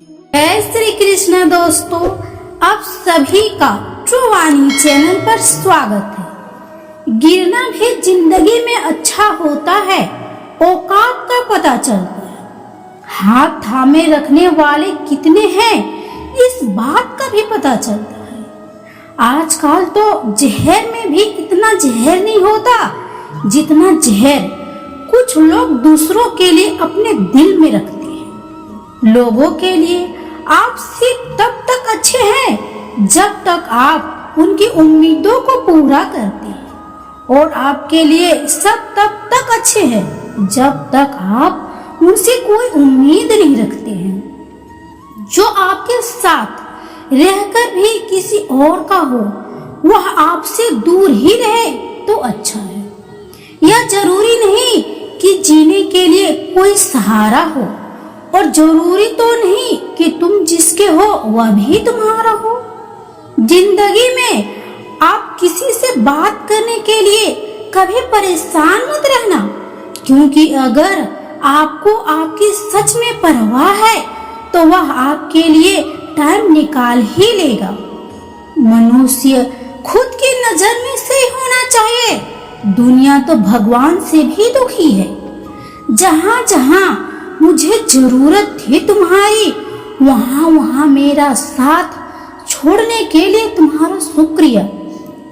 जय श्री कृष्ण दोस्तों, आप सभी का ट्रूवाणी चैनल पर स्वागत है। गिरना भी जिंदगी में अच्छा होता है, औकात का पता चलता है। हाथ थामे रखने वाले कितने हैं, इस बात का भी पता चलता है। आजकल तो जहर में भी इतना जहर नहीं होता जितना जहर कुछ लोग दूसरों के लिए अपने दिल में रखते हैं। लोगों के लिए आप सिर्फ तब तक अच्छे हैं जब तक आप उनकी उम्मीदों को पूरा करते हैं, और आपके लिए सब तब तक अच्छे हैं जब तक आप उनसे कोई उम्मीद नहीं रखते हैं। जो आपके साथ रहकर भी किसी और का हो, वह आपसे दूर ही रहे तो अच्छा है। यह जरूरी नहीं कि जीने के लिए कोई सहारा हो, और जरूरी तो नहीं कि तुम जिसके हो वह भी तुम्हारा हो। जिंदगी में आप किसी से बात करने के लिए कभी परेशान मत रहना, क्योंकि अगर आपको आपकी सच में परवाह है तो वह आपके लिए टाइम निकाल ही लेगा। मनुष्य खुद की नजर में सही होना चाहिए। दुनिया तो भगवान से भी दुखी है। जहाँ जहाँ मुझे जरूरत थी तुम्हारी, वहाँ वहाँ मेरा साथ छोड़ने के लिए तुम्हारा शुक्रिया।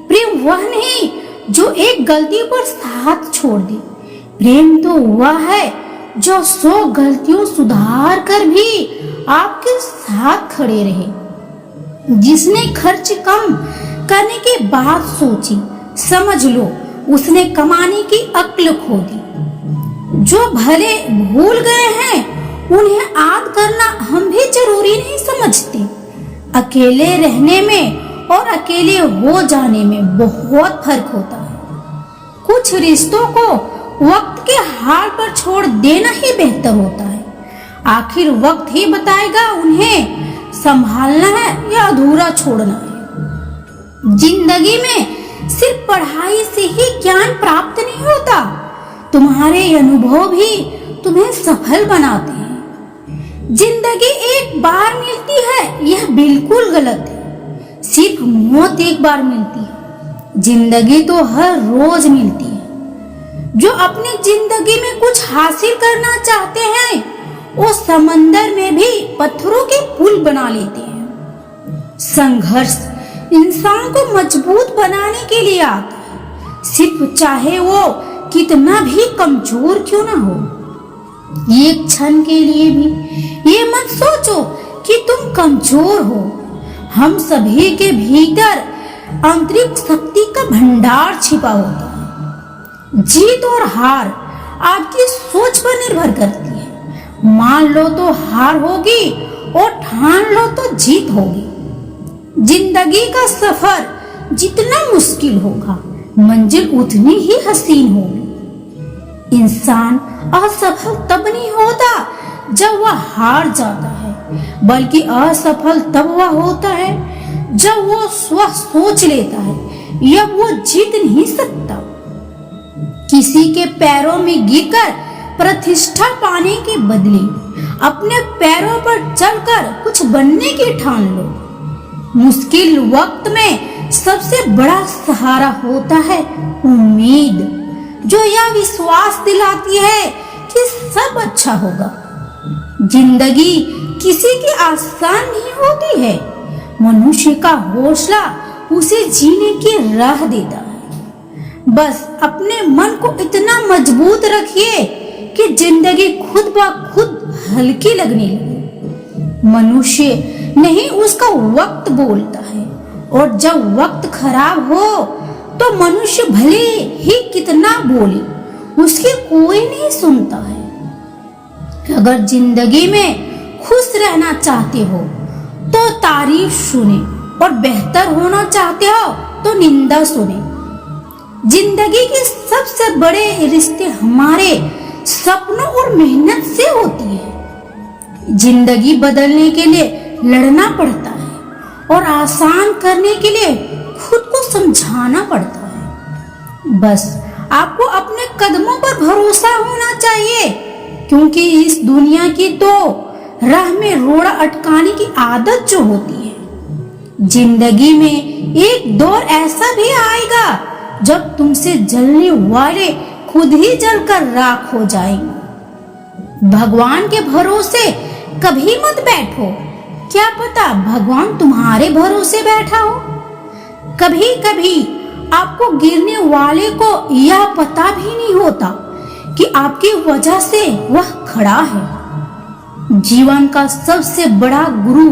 प्रेम वह नहीं जो एक गलती पर साथ छोड़ दे। प्रेम तो वह है जो 100 गलतियों सुधार कर भी आपके साथ खड़े रहे। जिसने खर्च कम करने की बात सोची, समझ लो उसने कमाने की अक्ल खो दी। जो भले भूल गए हैं, उन्हें याद करना हम भी जरूरी नहीं समझते। अकेले रहने में और अकेले हो जाने में बहुत फर्क होता है। कुछ रिश्तों को वक्त के हाल पर छोड़ देना ही बेहतर होता है। आखिर वक्त ही बताएगा उन्हें संभालना है या अधूरा छोड़ना है। जिंदगी में सिर्फ पढ़ाई से ही ज्ञान प्राप्त नहीं होता, तुम्हारे अनुभव भी तुम्हें सफल बनाते हैं। जिंदगी एक बार मिलती है, यह बिल्कुल गलत है। सिर्फ मौत एक बार मिलती है, जिंदगी तो हर रोज मिलती है। जो अपनी जिंदगी में कुछ हासिल करना चाहते हैं, वो समंदर में भी पत्थरों के पुल बना लेते हैं। संघर्ष इंसान को मजबूत बनाने के लिए आता है, सिर्फ चाहे वो कितना भी कमजोर क्यों ना हो। एक क्षण के लिए भी ये मत सोचो कि तुम कमजोर हो। हम सभी के भीतर आंतरिक शक्ति का भंडार छिपा होता है। जीत और हार आपकी सोच पर निर्भर करती है। मान लो तो हार होगी, और ठान लो तो जीत होगी। जिंदगी का सफर जितना मुश्किल होगा, मंजिल उतनी ही हसीन होगी। इंसान असफल तब नहीं होता जब वह हार जाता है, बल्कि असफल तब वह होता है जब वो स्वयं सोच लेता है या वो जीत नहीं सकता। किसी के पैरों में गिरकर प्रतिष्ठा पाने के बदले अपने पैरों पर चलकर कुछ बनने की ठान लो। मुश्किल वक्त में सबसे बड़ा सहारा होता है उम्मीद, जो यह विश्वास दिलाती है कि सब अच्छा होगा। जिंदगी किसी की आसान नहीं होती है। मनुष्य का हौसला उसे जीने की राह देता है। बस अपने मन को इतना मजबूत रखिए कि जिंदगी खुद ब खुद हल्की लगने लगे। मनुष्य नहीं उसका वक्त बोलता है, और जब वक्त खराब हो तो मनुष्य भले ही कितना बोले, उसकी कोई नहीं सुनता है। अगर जिंदगी में खुश रहना चाहते हो तो तारीफ सुने, और बेहतर होना चाहते हो तो निंदा सुने। जिंदगी के सबसे बड़े रिश्ते हमारे सपनों और मेहनत से होती है। जिंदगी बदलने के लिए लड़ना पड़ता है, और आसान करने के लिए खुद को समझाना पड़ता है। बस आपको अपने कदमों पर भरोसा होना चाहिए, क्योंकि इस दुनिया की तो राह में रोड़ा अटकाने की आदत जो होती है। जिंदगी में एक दौर ऐसा भी आएगा जब तुमसे जलने वाले खुद ही जलकर राख हो जाएंगे। भगवान के भरोसे कभी मत बैठो, क्या पता भगवान तुम्हारे भरोसे बैठा हो। कभी कभी आपको गिरने वाले को यह पता भी नहीं होता कि आपकी वजह से वह खड़ा है। जीवन का सबसे बड़ा गुरु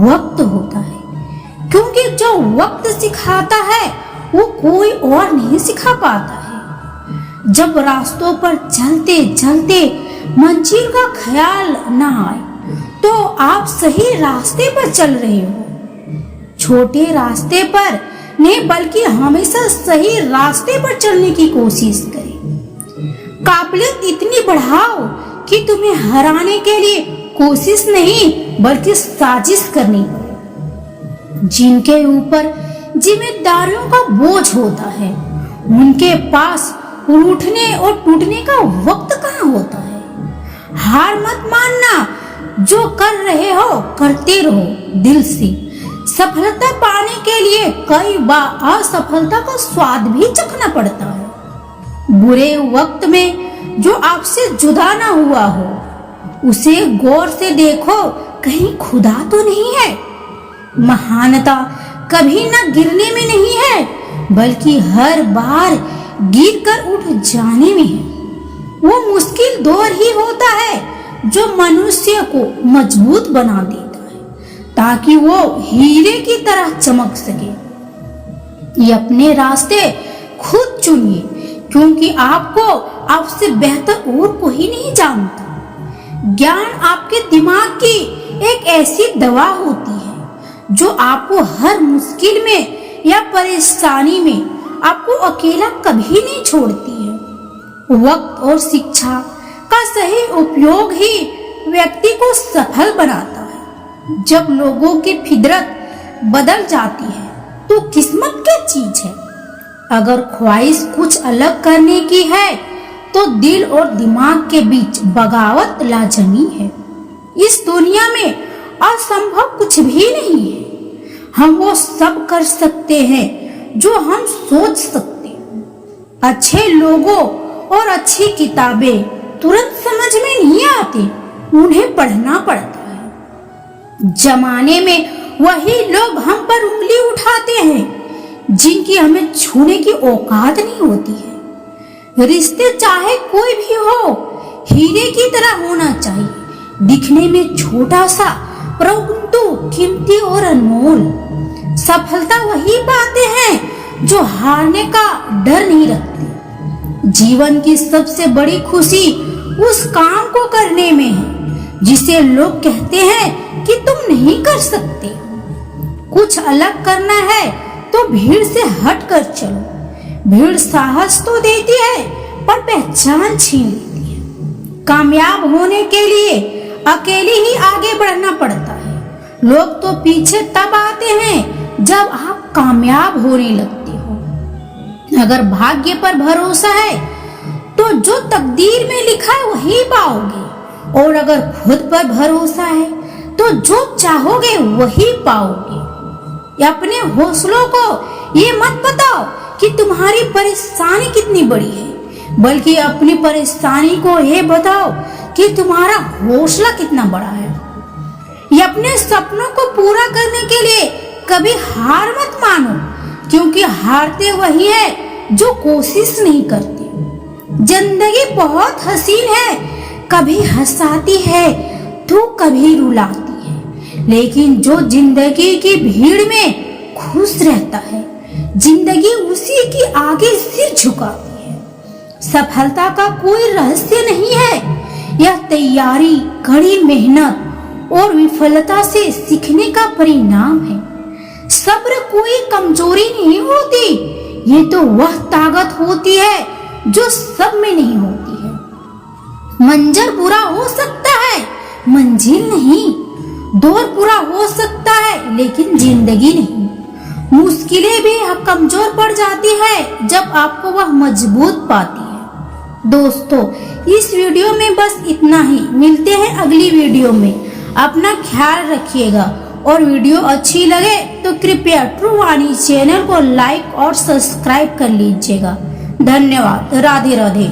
वक्त होता है, क्योंकि जो वक्त सिखाता है वो कोई और नहीं सिखा पाता है। जब रास्तों पर चलते चलते मंजिल का ख्याल न आए तो आप सही रास्ते पर चल रहे हो। छोटे रास्ते पर नहीं बल्कि हमेशा सही रास्ते पर चलने की कोशिश करें। काबिलियत इतनी बढ़ाओ कि तुम्हें हराने के लिए कोशिश नहीं बल्कि साजिश करनी पड़े। जिनके ऊपर जिम्मेदारियों का बोझ होता है उनके पास उठने और टूटने का वक्त कहाँ होता है। हार मत मानना, जो कर रहे हो करते रहो दिल से। सफलता पाने के लिए कई बार असफलता का स्वाद भी चखना पड़ता है। बुरे वक्त में जो आपसे जुदा ना हुआ हो उसे गौर से देखो, कहीं खुदा तो नहीं है। महानता कभी ना गिरने में नहीं है बल्कि हर बार गिरकर उठ जाने में है। वो मुश्किल दौर ही होता है जो मनुष्य को मजबूत बना देता है ताकि वो हीरे की तरह चमक सके। ये अपने रास्ते खुद चुनिए, क्योंकि आपको आपसे बेहतर और कोई नहीं जानता। ज्ञान आपके दिमाग की एक ऐसी दवा होती है जो आपको हर मुश्किल में या परेशानी में आपको अकेला कभी नहीं छोड़ती है। वक्त और शिक्षा का सही उपयोग ही व्यक्ति को सफल बनाता है। जब लोगों की फितरत बदल जाती है तो किस्मत क्या चीज है। अगर ख्वाहिश कुछ अलग करने की है तो दिल और दिमाग के बीच बगावत लाजमी है। इस दुनिया में असंभव कुछ भी नहीं है। हम वो सब कर सकते हैं जो हम सोच सकते हैं। अच्छे लोगों और अच्छी किताबें तुरंत समझ में नहीं आती, उन्हें पढ़ना पड़ता है। जमाने में वही लोग हम पर उंगली उठाते हैं जिनकी हमें छूने की औकात नहीं होती है। रिश्ते चाहे कोई भी हो हीरे की तरह होना चाहिए, दिखने में छोटा सा परंतु कीमती और अनमोल। सफलता वही पाते हैं जो हारने का डर नहीं रखते। जीवन की सबसे बड़ी खुशी उस काम को करने में है जिसे लोग कहते हैं कि तुम नहीं कर सकते। कुछ अलग करना है तो भीड़ से हट कर चलो। भीड़ साहस तो देती है पर पहचान छीन लेती है। कामयाब होने के लिए अकेले ही आगे बढ़ना पड़ता है। लोग तो पीछे तब आते हैं जब आप कामयाब होने लगते हो। अगर भाग्य पर भरोसा है तो जो तकदीर में लिखा है वही पाओगे, और अगर खुद पर भरोसा है तो जो चाहोगे वही पाओगे। अपने हौसलों को ये मत बताओ कि तुम्हारी परेशानी कितनी बड़ी है, बल्कि अपनी परेशानी को ये बताओ कि तुम्हारा हौसला कितना बड़ा है। ये अपने सपनों को पूरा करने के लिए कभी हार मत मानो, क्योंकि हारते वही है जो कोशिश नहीं करते। जिंदगी बहुत हसीन है, कभी हंसाती है तो कभी रुलाती है, लेकिन जो जिंदगी की भीड़ में खुश रहता है जिंदगी उसी की आगे सिर झुकाती है। सफलता का कोई रहस्य नहीं है, यह तैयारी, कड़ी मेहनत और विफलता से सीखने का परिणाम है। सब्र कोई कमजोरी नहीं होती, ये तो वह ताकत होती है जो सब में नहीं होती है। मंजर बुरा हो सकता है, मंजिल नहीं। दौर पूरा हो सकता है लेकिन जिंदगी नहीं। मुश्किलें भी कमजोर पड़ जाती है जब आपको वह मजबूत पाती है। दोस्तों, इस वीडियो में बस इतना ही। मिलते हैं अगली वीडियो में। अपना ख्याल रखिएगा और वीडियो अच्छी लगे तो कृपया ट्रू वाणी चैनल को लाइक और सब्सक्राइब कर लीजिएगा। धन्यवाद। राधे राधे।